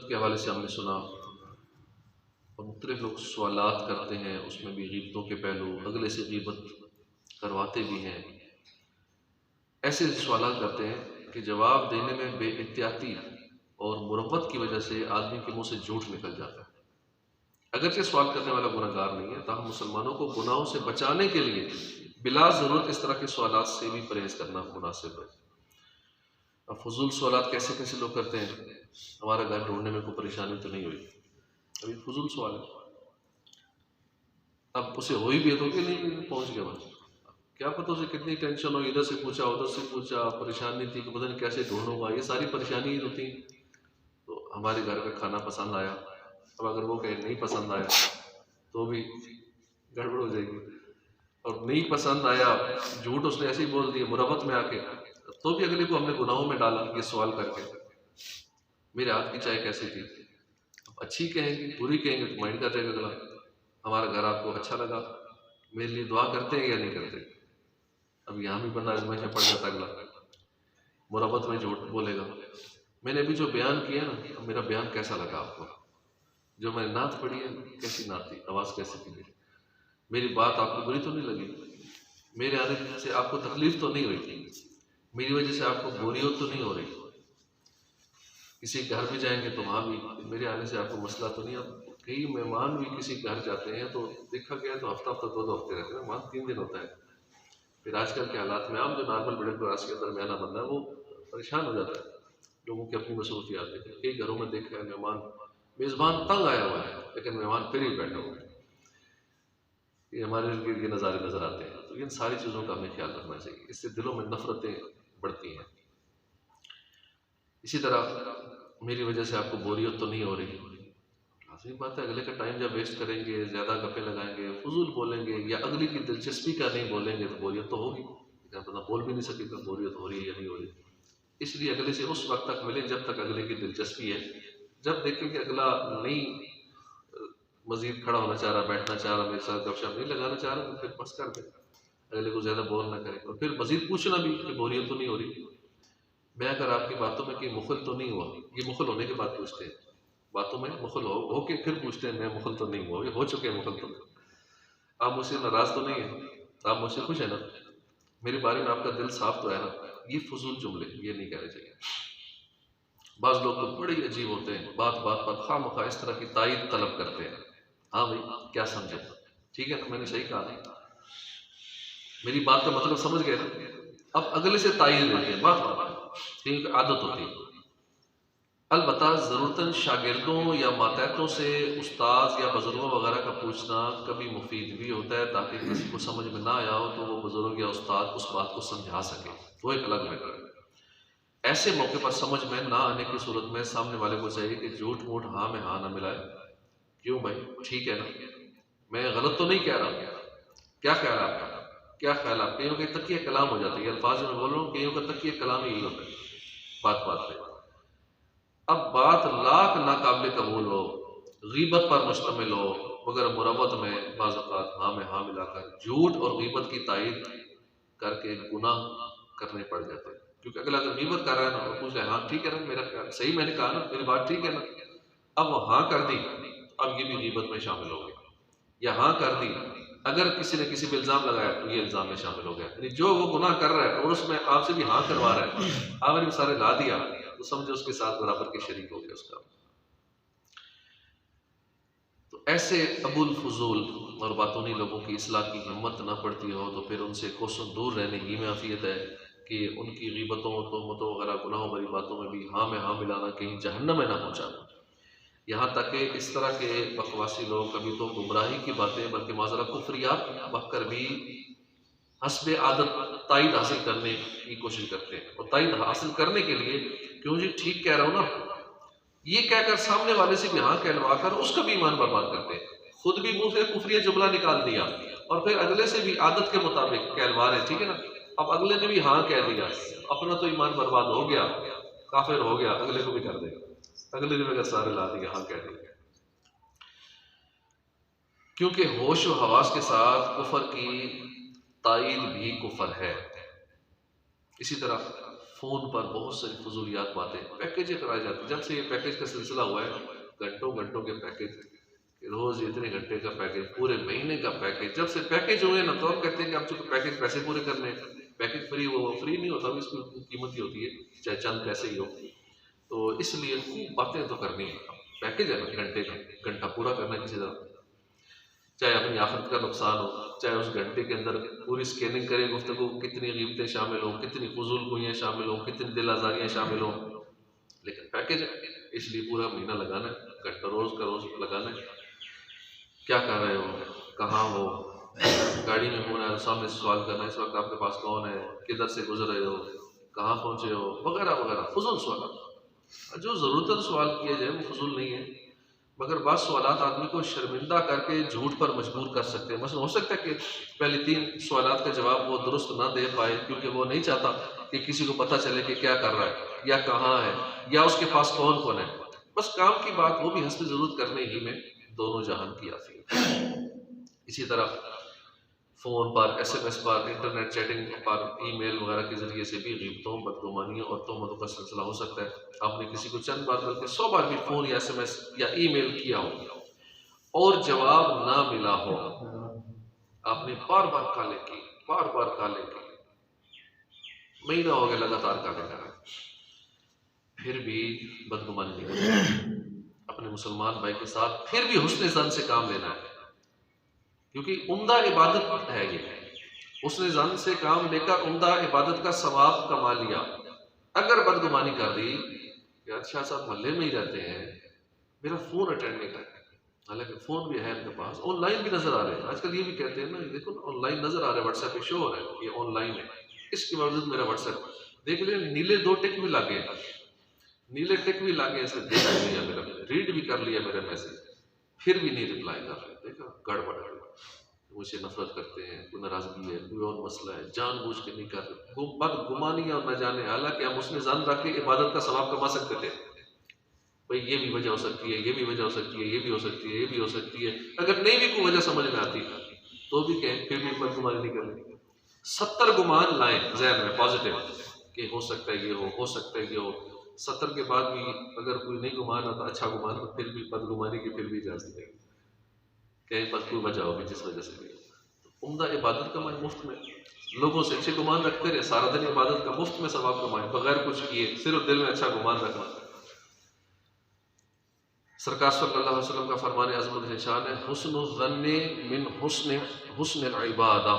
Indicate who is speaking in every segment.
Speaker 1: के हवाले से हमने सुना, और मुख्तलिफ लोग सवालात करते हैं, उसमें भी ग़ीबतों के पहलू, अगले से ग़ीबत करवाते भी हैं। ऐसे सवालात करते हैं कि जवाब देने में बेएहतियाती और मुरव्वत की वजह से आदमी के मुंह से झूठ निकल जाता है। अगरचे सवाल करने वाला गुनहगार नहीं है, ताहम मुसलमानों को गुनाहों से बचाने के लिए बिला ज़रूरत इस तरह के सवालात से भी परहेज़ करना मुनासिब है। अब फजूल सवालात कैसे कैसे लोग करते हैं, हमारा घर ढूंढने में कोई परेशानी तो नहीं हुई, अभी फजूल सवाल है। अब उसे हुई भी है तो कि नहीं पहुंच गया, बस क्या पता उसे कितनी टेंशन हो, इधर से पूछा उधर से पूछा, परेशानी थी कि पता नहीं कैसे ढूंढूंगा, ये सारी परेशानी ही तो थी। तो हमारे घर का खाना पसंद आया, अब अगर वो कहे नहीं पसंद आया तो भी गड़बड़ हो जाएगी, और नहीं पसंद आया, झूठ उसने ऐसे ही बोल दिया मुरव्वत में आके, तो भी अगले को हमने गुनाहों में डाला ये सवाल करके। मेरे हाथ की चाय कैसी थी, अच्छी कहेंगे बुरी कहेंगे तो माइंड कर देगा अगला। हमारा घर आपको अच्छा लगा, मेरे लिए दुआ करते हैं या नहीं करते। अब यहाँ भी बंदा आजमाइश में पड़ जाता अगला, मुरव्वत में झूठ बोलेगा। मैंने अभी जो बयान किया ना, अब मेरा बयान कैसा लगा आपको, जो मैंने नात पढ़ी है कैसी नात थी, आवाज़ कैसी थी मेरी बात आपको बुरी तो नहीं लगी, मेरे आने से आपको तकलीफ तो नहीं हुई थी, मेरी वजह से आपको बोरियत तो नहीं हो रही। किसी घर में जाएंगे तो वहाँ भी मेरे आने से आपको मसला तो नहीं। अब कई मेहमान भी किसी घर जाते हैं तो देखा गया तो हफ्ता हफ्ता 2-2 हफ्ते रहते हैं, मेहमान 3 दिन होता है। फिर आजकल के हालात में आम जो नॉर्मल मिडिल क्लास के दरमियाना बंदा है वो परेशान हो जाता है, लोगों की अपनी मसरूफियात है। कई घरों में देखा है मेहमान, मेज़बान तंग आया हुआ है लेकिन मेहमान फिर ही बैठे हुए हैं। ये हमारे इर्द गिर्द नज़ारे नज़र आते हैं। तो इन सारी चीज़ों का हमें ख्याल रखना चाहिए, इससे दिलों में नफरतें बढ़ती हैं। इसी तरह मेरी वजह से आपको बोरियत तो नहीं हो रही, लाज़िम बात है अगले का टाइम जब वेस्ट करेंगे, ज़्यादा गप्पे लगाएंगे, फजूल बोलेंगे या अगले की दिलचस्पी का नहीं बोलेंगे तो बोरियत तो होगी। लेकिन बंदा बोल भी नहीं सकेगा बोरियत हो रही है या नहीं हो रही। इसलिए अगले से उस वक्त तक मिले जब तक अगले की दिलचस्पी है। जब देखें कि अगला नहीं मजीद खड़ा होना चाह रहा, बैठना चाह रहा, मेरे साथ गपशप नहीं लगाना चाह रहा, तो फिर बस कर दे, अगले को ज़्यादा बोर ना करें। और फिर मजीद पूछना भी कि बोरियत तो नहीं हो रही, मैं अगर आपकी बातों में कि मुखल तो नहीं हुआ, ये मुखल होने के बाद पूछते हैं, बातों में मुखल हो के फिर पूछते हैं मैं मुखल तो नहीं हुआ, ये हो चुके हैं मुखल तो। आप मुझसे नाराज़ तो नहीं है, आप मुझसे खुश है ना, मेरे बारे में आपका दिल साफ तो है ना। ये फजूल जुमले ये नहीं कहने चाहिए। बाज़ लोग तो बड़े अजीब होते हैं, बात बात पर खामखा इस तरह की तायद तलब करते हैं। हाँ भाई क्या समझे, ठीक है ना, मैंने सही कहा ना, मेरी बात का मतलब समझ गए ना। अब अगले से तायद लेते हैं बात बात, ठीक आदत होती है। अलबत्ता ज़रूरतन शागिर्दों या मातहतों से उस्ताद या बुज़ुर्गों वगैरह का पूछना कभी मुफीद भी होता है, ताकि किसी को समझ में ना आया हो तो वो बुज़ुर्ग या उस्ताद उस बात को समझा सके, वो एक अलग मैटर है। ऐसे मौके पर समझ में ना आने की सूरत में सामने वाले को चाहिए कि झूठ मूठ हाँ में हाँ ना मिलाए। क्यों भाई ठीक है ना, मैं गलत तो नहीं कह रहा, क्या ख्याल है आपका, क्या ख्याल है। कईयों के तकिया कलाम हो जाता है, ये अल्फाज में बोल रहा हूँ, कईयों का तकिया कलाम यही होता है बात बात पे। अब बात लाख नाकाबिल कबूल हो, गीबत पर मुश्तमिल हो, मगर मुरव्वत में बाज़ औक़ात हाँ में हाँ मिलाकर झूठ और गीबत की तायद करके गुनाह करने पड़ जाते हैं। क्योंकि अगला अगर गीबत कर रहा है ना और पूछ रहा है हाँ ठीक है ना, मेरा सही मैंने कहा ना, मेरी बात ठीक है ना, अब वो हाँ कर दी, अब ये भी गीबत में शामिल हो गया। या हाँ कर दी, अगर किसी ने किसी पे इल्ज़ाम लगाया तो ये इल्ज़ाम में शामिल हो गया। यानी जो वो गुनाह कर रहा है और उसमें आपसे भी हाँ करवा रहा है, आपने सारे ला दिया तो समझो उसके साथ बराबर के शरीक हो गया उसका। तो ऐसे अबुल फजूल और बातूनी लोगों की इस्लाह की हिम्मत ना पड़ती हो तो फिर उनसे कोसों दूर रहने ही में आफियत है कि उनकी ग़ीबतों तोहमतों वगैरह गुनाहों भरी बातों में भी हाँ में हाँ मिलाना कहीं जहन्नम में ना पहुँचाना। यहाँ तक कि इस तरह के बकवासी लोग कभी तो गुमराही की बातें बल्कि माज़रा कुफ्रियात बककर भी हस्बे आदत तायद हासिल करने की कोशिश करते हैं। और तायद हासिल करने के लिए क्यों जी ठीक कह रहा हूँ ना, ये कहकर सामने वाले से भी हाँ कहलवा कर उसका भी ईमान बर्बाद करते हैं। खुद भी मुंह से कुफ्रिया जुमला निकाल दिया और फिर अगले से भी आदत के मुताबिक कहलवा रहे, ठीक है ना। अब अगले ने भी हाँ कह दिया, अपना तो ईमान बर्बाद हो गया, काफिर हो गया, अगले को भी कर देगा। अगले ने अगर सारे ला दिया हाँ कह दिया, क्योंकि होश व हवास के साथ कुफर की तायद भी कुफर है। इसी तरह फ़ोन पर बहुत सारी फजूलियात बातें, पैकेजें कराई जाती हैं। जब से ये पैकेज का सिलसिला हुआ है, घंटों घंटों के पैकेज, रोज़ इतने घंटे का पैकेज, पूरे महीने का पैकेज। जब से पैकेज हुए ना, तो हम कहते हैं कि अब चूंकि पैकेज पैसे पूरे करने हैं, पैकेज फ्री वो फ्री नहीं होता, भी इसकी कीमत ही होती है, चाहे चंद पैसे ही हो। तो इसलिए खूब बातें तो करनी है। पैकेज है ना घंटे का, घंटा पूरा करना है किसी तरह, चाहे अपनी आखिरत का नुकसान हो, चाहे उस घंटे के अंदर पूरी स्कैनिंग करें गुफ्तगू, कितनी कीमतें शामिल हों, कितनी फजूल गोइयाँ शामिल हों, कितनी दिल आज़ारियाँ शामिल हों, लेकिन पैकेज है, इसलिए पूरा महीना लगाना है, घंटा रोज़ का रोज़ लगाना है। क्या कर रहे हो, कहाँ हो, गाड़ी में होना है, सामने से सवाल करना है, इस वक्त आपके पास कौन है, किधर से गुजर रहे हो, कहाँ पहुँचे हो, वगैरह वगैरह फजूल सवाल। जो ज़रूरत सवाल किए जाए वो फजूल नहीं है, मगर बाद सवालात आदमी को शर्मिंदा करके झूठ पर मजबूर कर सकते हैं। मसलन हो सकता है कि पहले 3 सवालात का जवाब वो दुरुस्त ना दे पाए, क्योंकि वो नहीं चाहता कि किसी को पता चले कि क्या कर रहा है, या कहाँ है, या उसके पास कौन कौन है। बस काम की बात वो भी हस्ब ज़रूरत करने ही में दोनों जहान की आती है। इसी तरह फ़ोन पर, SMS पर, इंटरनेट चैटिंग पर, ईमेल वगैरह के ज़रिए से भी ग़ीबतों, बदगुमानियों और तोहमतों का सिलसिला हो सकता है। आपने किसी को चंद बार बल्कि 100 बार भी फ़ोन या SMS या ईमेल किया हो और जवाब ना मिला हो, आपने बार बार कॉलें की, बार बार कॉलें की, महीना हो गया लगातार कॉलें कर रहे, फिर भी बदगुमानी नहीं करनी अपने मुसलमान भाई के साथ, फिर भी हुस्न ज़न से काम लेना है, क्योंकि उम्दा इबादत है ये। उसने जन से काम लेकर उम्दा इबादत का सवाब कमा लिया। अगर बदगुमानी कर दी कि अच्छा साहब मोहल्ले में ही रहते हैं, मेरा फ़ोन अटेंड नहीं करते, हालांकि फ़ोन भी है इनके पास, ऑनलाइन भी नज़र आ रहे हैं। आजकल ये भी कहते हैं ना, देखो ना ऑनलाइन नज़र आ रहा है, व्हाट्सएप पे शो हो रहा है ये ऑनलाइन है, इसके बावजूद मेरा व्हाट्सएप देख लिया, नीले 2 टिक भी लागे, नीले टिक भी लागे, ऐसे देख लिया मेरा, रीड भी कर लिया मेरा मैसेज, फिर भी नहीं रिप्लाई कर रहे। देखा गड़बड़ है, मुझसे नफरत करते हैं, कोई नाराजगी है, कोई और मसला है, जानबूझ के नहीं कर रहे, बदगुमानी और न जाने। हालांकि हम उसने जान रख के इबादत का सवाब कमा सकते थे, भाई ये भी वजह हो सकती है, ये भी वजह हो सकती है, ये भी हो सकती है, ये भी हो सकती है। अगर नहीं भी कोई वजह समझ में आती तो भी कहें, फिर भी बदगुमानी नहीं करनी। 70 गुमान लाएं जहन में पॉजिटिव कि हो सकता है ये हो सकता है ये हो। 70 के बाद भी अगर कोई नहीं गुमान आता, अच्छा गुमान, तो फिर भी बदगुमानी की फिर भी इजाजत नहीं, कहीं पर कोई वजह होगी जिस वजह से भी। तो उम्दा इबादत कमाए मुफ्त में, लोगों से अच्छे गुमान रखते रहे, सारा दिन इबादत का मुफ्त में सवाब कमाए बगैर कुछ किए, सिर्फ दिल में अच्छा गुमान रखना। सरकार सल्लल्लाहु अलैहि वसल्लम का फरमान अज़मत निशान है, हुस्न ज़न्ने मिन हुस्न इबादा,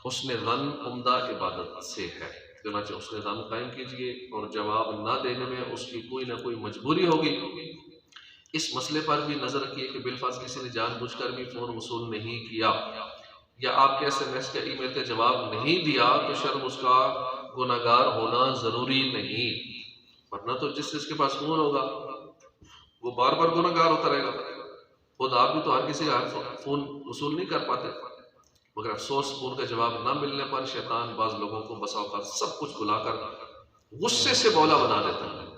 Speaker 1: हुस्न ज़न उम्दा इबादत से है। चुनांचे हुस्न ज़न कायम कीजिए, और जवाब ना देने में उसकी कोई ना कोई मजबूरी होगी। इस मसले पर भी नजर रखिए कि बिलफाज किसी ने जानबूझकर भी फ़ोन वसूल नहीं किया या आपके SMS या ईमेल का जवाब नहीं दिया, तो शर्म उसका गुनाहगार होना ज़रूरी नहीं, वरना तो जिसके पास फ़ोन होगा वो बार बार गुनाहगार होता रहेगा। खुद आप भी तो हर किसी का फ़ोन वसूल नहीं कर पाते, मगर अफसोस फ़ोन का जवाब ना मिलने पर शैतान बाज़ लोगों को बसा औक़ात सब कुछ बुलाकर गुस्से से बौला बना देता है।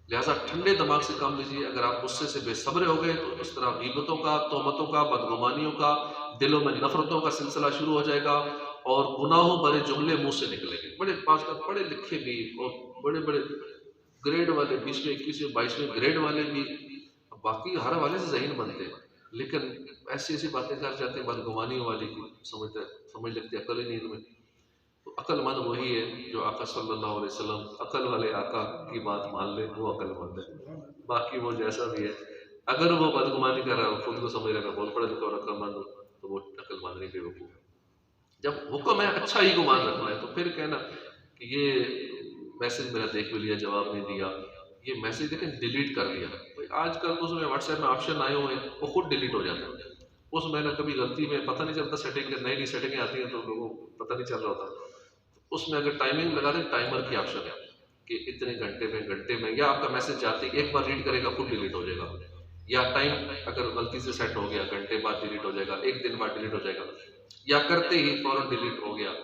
Speaker 1: लिहाजा ठंडे दिमाग से काम लीजिए। अगर आप गुस्से से बेसब्रे हो गए तो इस तरह गीबतों का, तोहमतों का, बदगुमानियों का, दिलों में नफरतों का सिलसिला शुरू हो जाएगा और गुनाहों भरे जुमले मुंह से निकलेंगे। बड़े आजकल पढ़े लिखे भी और बड़े बड़े ग्रेड वाले, 20वें 21वें 22वें ग्रेड वाले भी बाकी हर वाले से ज़हीन बनते हैं, लेकिन ऐसी ऐसी बातें कर जाते हैं बदगुमानियों वाली की, समझ लगती है अकल ही नहीं तुम्हें। तो अक्लमंद वही है जो आका सल्लल्लाहु अलैहि वसल्लम, अकल वाले आका की बात मान ले, वो अक्लमंद है। बाकी वो जैसा भी है, अगर वो बदगुमानी कर रहा है, खुद को समझ रहा है बहुत पढ़ा लिखा और अक्लमंद, तो वो अक्लमंद नहीं, बेवकूफ़ है। जब हुक्म है अच्छा ही गुमान रखना है, तो फिर कहना कि ये मैसेज मेरा देख भी लिया, जवाब नहीं दिया, ये मैसेज लेकिन डिलीट कर दिया। भाई आजकल तो उसमें व्हाट्सएप में ऑप्शन आए हुए हैं, वो खुद डिलीट हो जाता है। उसमें ना कभी गलती में पता नहीं चलता, सेटिंग नई नई सेटिंगें आती हैं तो लोगों को पता नहीं चल रहा होता। उसमें अगर टाइमिंग लगा दें, टाइमर की ऑप्शन है कि इतने घंटे में, या आपका मैसेज जाते ही एक बार रीड करेगा खुद डिलीट हो जाएगा, या टाइम अगर गलती से सेट हो गया घंटे बाद डिलीट हो जाएगा, एक दिन बाद डिलीट हो जाएगा, या करते ही फौरन डिलीट हो गया,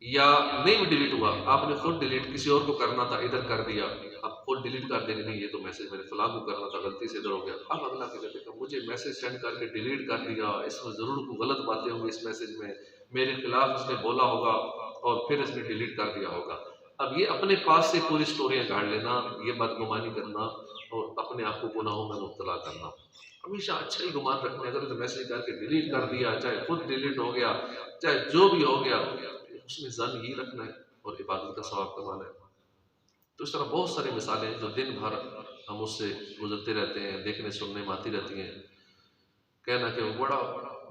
Speaker 1: या नहीं भी डिलीट हुआ, आपने खुद डिलीट किसी और को करना था, इधर कर दिया, अब खुद डिलीट कर देंगे, नहीं ये तो मैसेज मेरे फलां को करना था, गलती से इधर हो गया। अब अगला कहते मुझे मैसेज सेंड करके डिलीट कर दिया, इसमें ज़रूर कोई गलत बातें होंगी, इस मैसेज में मेरे खिलाफ इसने बोला होगा और फिर इसने डिलीट कर दिया होगा। अब ये अपने पास से पूरी स्टोरियाँ काढ़ लेना, ये बदगुमानी करना और अपने आप को गुनाहों में मुब्तला करना, हमेशा अच्छा ही गुमान रखना है। अगर तो मैसेज करके डिलीट कर दिया, चाहे खुद डिलीट हो गया, चाहे जो भी हो गया, उसमें ज़न ही रखना है और इबादत का सवाब कमाना है। तो इस तरह बहुत सारी मिसालें हैं जो दिन भर हम उससे गुजरते रहते हैं, देखने सुनने में आती रहती हैं। कहना कि वो बड़ा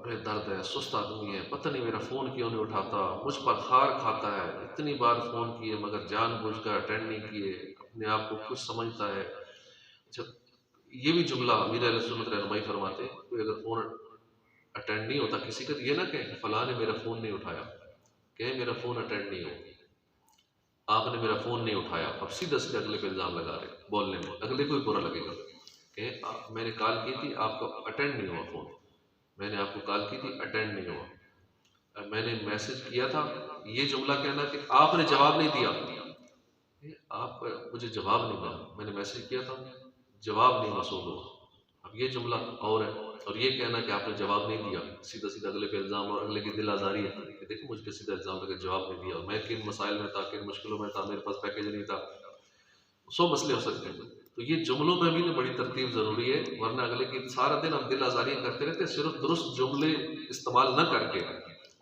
Speaker 1: दर्द है, सुस्त आदमी है, पता नहीं मेरा फ़ोन क्यों नहीं उठाता, मुझ पर खार खाता है, इतनी बार फ़ोन किए मगर जानबूझकर अटेंड नहीं किए, अपने आप को कुछ समझता है। अच्छा, ये भी जुमला अमीर अहले सुन्नत रहनुमाई फरमाते हैं, कोई अगर फ़ोन अटेंड नहीं होता किसी का, तो ये ना कहें फलां ने मेरा फ़ोन नहीं उठाया, कहें मेरा फ़ोन अटेंड नहीं हो, आपने मेरा फ़ोन नहीं उठाया। अब सीधा सीधा अगले पे इल्ज़ाम लगा रहे बोलने में, अगले को ही बुरा लगेगा। कहें मैंने कॉल की थी, आपका अटेंड नहीं हुआ फ़ोन, मैंने आपको कॉल की थी, अटेंड नहीं हुआ, मैंने मैसेज किया था। ये जुमला कहना कि आपने जवाब नहीं दिया, आप मुझे जवाब नहीं मिला, मैंने मैसेज किया था, जवाब नहीं मसूल हुआ। अब ये जुमला और है, और ये कहना कि आपने जवाब नहीं दिया, सीधा सीधा अगले पे इल्ज़ाम और अगले की दिल आज़ारी है कि देखो मुझ पे सीधा इल्ज़ाम लगा, जवाब नहीं दिया, और मैं किन मसाइल में था, किन मुश्किलों में था, मेरे पास पैकेज नहीं था, 100 मसले हो सकते हैं। तो ये जुमलों में भी बड़ी तरतीब ज़रूरी है, वरना अगले की सारा दिन हम दिल आज़ारियाँ करते रहते हैं, सिर्फ दुरुस्त जुमले इस्तेमाल न करके।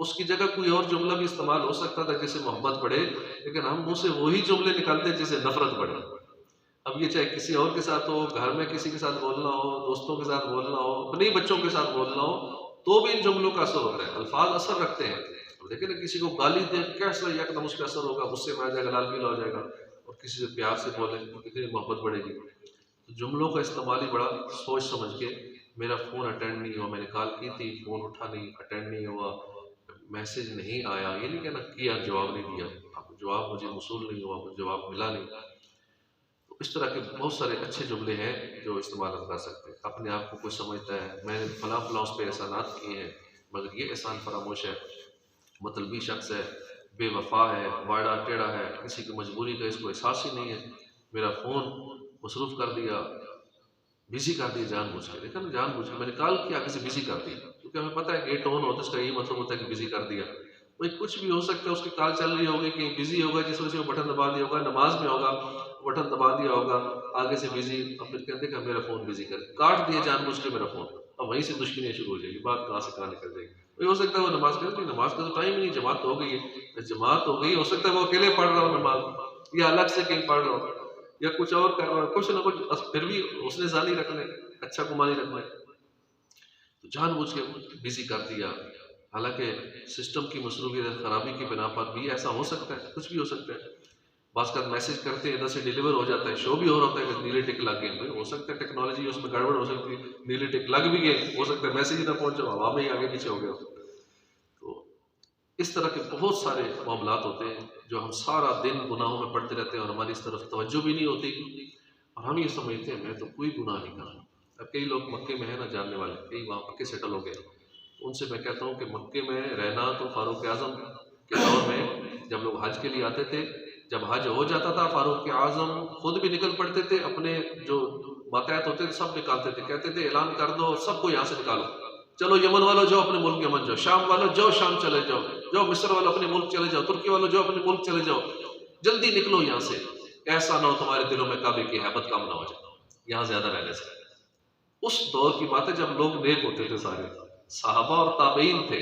Speaker 1: उसकी जगह कोई और जुमला भी इस्तेमाल हो सकता था जिससे मोहब्बत बढ़े, लेकिन हम मुँह से वही जुमले निकालते हैं जिससे नफरत बढ़े। अब ये चाहे किसी और के साथ हो, घर में किसी के साथ बोलना हो, दोस्तों के साथ बोलना हो, अपने ही बच्चों के साथ बोलना हो, तो भी इन जुमलों का असर होता है। अल्फाज असर रखते हैं। अब देखिए ना, किसी को गाली दे कैसा एकदम उस पर असर होगा, गुस्से में आ जाएगा, लाल पीला हो जाएगा, और किसी से प्यार से बोले तो कितनी मोहब्बत बढ़ेगी। तो जुमलों का इस्तेमाल ही बड़ा सोच समझ के, मेरा फ़ोन अटेंड नहीं हुआ, मैंने कॉल की थी, फ़ोन उठा नहीं, अटेंड नहीं हुआ, मैसेज नहीं आया, ये नहीं कहना किया जवाब नहीं दिया, अब जवाब मुझे मौसूल नहीं हुआ, मुझे जवाब मिला नहीं। तो इस तरह के बहुत सारे अच्छे जुमले हैं जो इस्तेमाल हम कर सकते हैं। अपने आप को कोई समझता है मैंने फलां फलां उस पे एहसानात किए हैं, मगर ये एहसान फरामोश है, मतलबी शख्स है, बेवफा है, वाड़ा टेढ़ा है, किसी की मजबूरी का इसको एहसास ही नहीं है, मेरा फ़ोन मसरूफ़ कर दिया, बिज़ी कर दिया जानबूझ के। देखा ना, जानबूझ के मैंने कॉल किया, किसी बिज़ी कर दिया, क्योंकि हमें पता है कि ये टोन होता है, इसका यही मतलब होता है कि बिज़ी कर दिया। भाई कुछ भी हो सकता है, उसकी कॉल चल रही होगी, कहीं बिज़ी होगा, जिस वजह से वो बटन दबा दिया होगा, नमाज में होगा, बटन दबा दिया होगा, आगे से बिज़ी, अब फिर कहते हैं कि मेरा फ़ोन बिज़ी कर, काट दिया जानबूझ के मेरा फ़ोन। अब वहीं से दुश्मनियाँ शुरू हो जाएगी, बात कहाँ से कहाँ निकल जाएगी। भाई हो सकता है वो नमाज कर, नमाज का तो टाइम ही नहीं, जमात तो हो गई है, जमात हो गई, हो सकता है वो अकेले पढ़ रहा हो नमाज, या अलग से कहीं पढ़ रहा हो, या कुछ और कर रहा है, कुछ ना कुछ, फिर भी उसने जानी रखना है, अच्छा गुमानी रखना है, तो जानबूझ के बिजी कर दिया। हालांकि सिस्टम की मसरूफियत खराबी की बिना पर भी ऐसा हो सकता है, कुछ भी हो सकता है। बास का मैसेज करते हैं, इधर से डिलीवर हो जाता है, शो भी हो रहा होता है कि नीले टिक लग गए, भाई हो सकता है टेक्नोलॉजी उसमें गड़बड़ हो सकती है, नीले टिक लग भी गए, हो सकता है मैसेज ही ना पहुंचे, हवा में ही आगे पीछे हो गया। तो इस तरह के बहुत सारे मामलात होते हैं जो हम सारा दिन गुनाहों में पड़ते रहते हैं और हमारी इस तरफ तवज्जो भी नहीं होती, और हम ये समझते हैं मैं तो कोई गुनाह नहीं कर रहा। अब कई लोग मक्के में है ना जानने वाले, कई वहाँ पक्के सेटल हो गए, उनसे मैं कहता हूँ कि मक्के में रहना तो फारूक आजम के दौर में जब लोग हज के लिए आते थे, जब हज हो जाता था फारूक आजम खुद भी निकल पड़ते थे, अपने जो मातहत होते थे सब निकालते थे, कहते थे ऐलान कर दो सबको यहाँ से निकालो, चलो यमन वालों जाओ अपने मुल्क यमन जाओ, शाम वालों जाओ शाम चले जाओ, जाओ मिस्र वालों अपने मुल्क चले जाओ, तुर्की वालों जाओ अपने मुल्क चले जाओ, जल्दी निकलो यहाँ से, ऐसा ना हो तुम्हारे दिलों में काबे की हैबत कम ना हो जाए यहाँ ज्यादा रहने से। उस दौर की बात है जब लोग नेक होते थे, सारे सहाबा और ताबईन थे।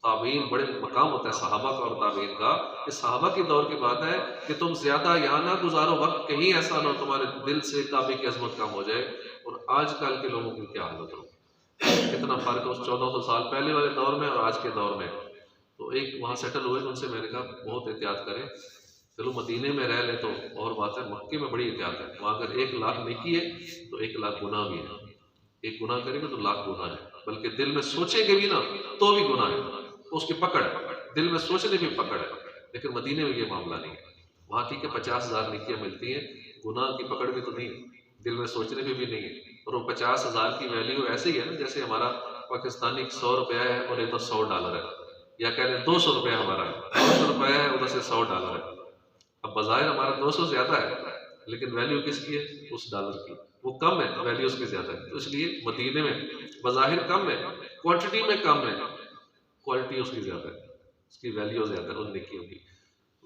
Speaker 1: ताबईन बड़े मकाम होता है सहाबा का और ताबईन का, इस सहाबा के दौर की बात है कि तुम ज्यादा यहाँ ना गुजारो वक्त, कहीं ऐसा ना हो तुम्हारे दिल से काबे की अजमत कम हो जाए। और आजकल के लोगों की क्या हालत हो, कितना फर्क है उस 1400 साल पहले वाले दौर में और आज के दौर में। तो एक वहाँ सेटल हुए, उनसे मैंने कहा बहुत एहतियात करें, चलो मदीने में रह ले तो और बात है, मक्के में बड़ी एहतियात है, वहाँ अगर 1 लाख नेकी है तो 1 लाख गुनाह भी है, एक गुनाह करेंगे तो लाख गुनाह है, बल्कि दिल में सोचेंगे भी ना तो भी गुनाह है, तो उसकी पकड़ है, दिल में सोचने की पकड़ है। लेकिन मदीने में ये मामला नहीं है, वहाँ ठीक है 50,000 नेकियां मिलती हैं, गुनाह की पकड़ भी तो नहीं है, दिल में सोचने में भी नहीं है। और वो 50,000 की वैल्यू ऐसे ही है ना जैसे हमारा पाकिस्तानी 100 रुपया है और इधर $100 है, या कह लें 200 रुपया हमारा है, 200 रुपया है उधर से $100 है। अब बाजार हमारा 200 ज्यादा है, लेकिन वैल्यू किसकी है, उस डॉलर की, वो कम है, वैल्यू उसकी ज्यादा है। तो इसलिए मदीने में बाज़ाहिर कम है, क्वांटिटी में कम है, क्वालिटी उसकी ज्यादा है, उसकी वैल्यू ज्यादा है उन नेकियों की।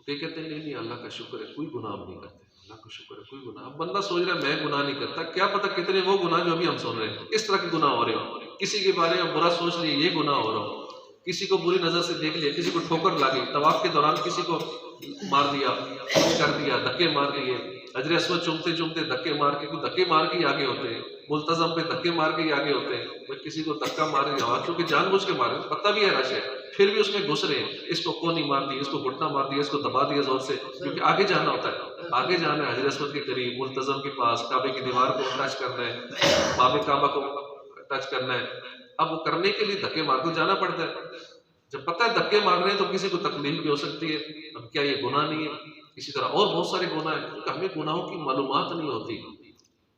Speaker 1: तो ये कहते हैं नहीं नहीं अल्लाह का शुक्र है कोई गुनाह हम नहीं करते, अल्लाह का शुक्र है कोई गुनाह। अब बंदा सोच रहा है मैं गुनाह नहीं करता, क्या पता कितने वो गुनाह जो अभी हम सुन रहे हैं इस तरह के गुनाह हो रहे हो, किसी के बारे में बुरा सोच लिए ये गुनाह हो रहा हो, किसी को बुरी नजर से देख लिया, किसी को ठोकर लगी, तवाफ के दौरान किसी को मार दिया, कुछ कर दिया, धक्के मार दिए, हजर अस्वद चूमते चूमते धक्के मार के, कोई धक्के मार के ही आगे होते हैं, मुल्तजम पे धक्के मार के ही आगे होते हैं, भाई किसी को धक्का मार दिया क्योंकि जानबूझ के मारे, पता भी है रश है, फिर भी उसमें घुस रहे हैं, इसको कोनी मार दी, इसको घुटना मार दिया, इसको दबा दिया जोर से, क्योंकि आगे जाना होता है, आगे जाना है, हजर अस्वद के करीब, मुल्तजम के पास, काबे की दीवार को टच करना है, बाबे काबा को टच करना है। अब वो करने के लिए धक्के मार के जाना पड़ता है, जब पता है धक्के मार रहे हैं तो किसी को तकलीफ भी हो सकती है, अब क्या ये गुनाह नहीं है? इसी तरह और बहुत सारे गुनाह हैं, क्योंकि हमें गुनाहों की मालूमात नहीं होती,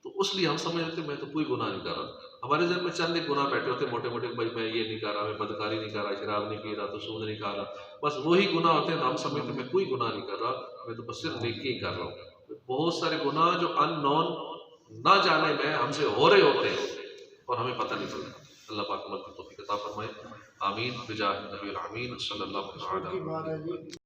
Speaker 1: तो उसलिए हम समझ लेते मैं तो कोई गुनाह नहीं कर रहा। हमारे जहन में चंद एक गुनाह बैठे होते मोटे मोटे, भाई मैं ये नहीं कर रहा, मैं बदकारी नहीं कर रहा, शराब नहीं पी रहा, तो सूद नहीं खा रहा, बस वही गुनाह होते हैं, तो हम समझते मैं कोई गुनाह नहीं कर रहा, मैं तो बस सिर्फ नेकी ही कर रहा हूँ। बहुत सारे गुनाह जो अननोन ना जाने में हमसे हो रहे होते हैं और हमें पता नहीं चलता। अल्लाह पाक अमल की तौफीक अता फरमाए, आमीन बिजाह नबी आमीन सल्लल्लाहु अलैहि वसल्लम।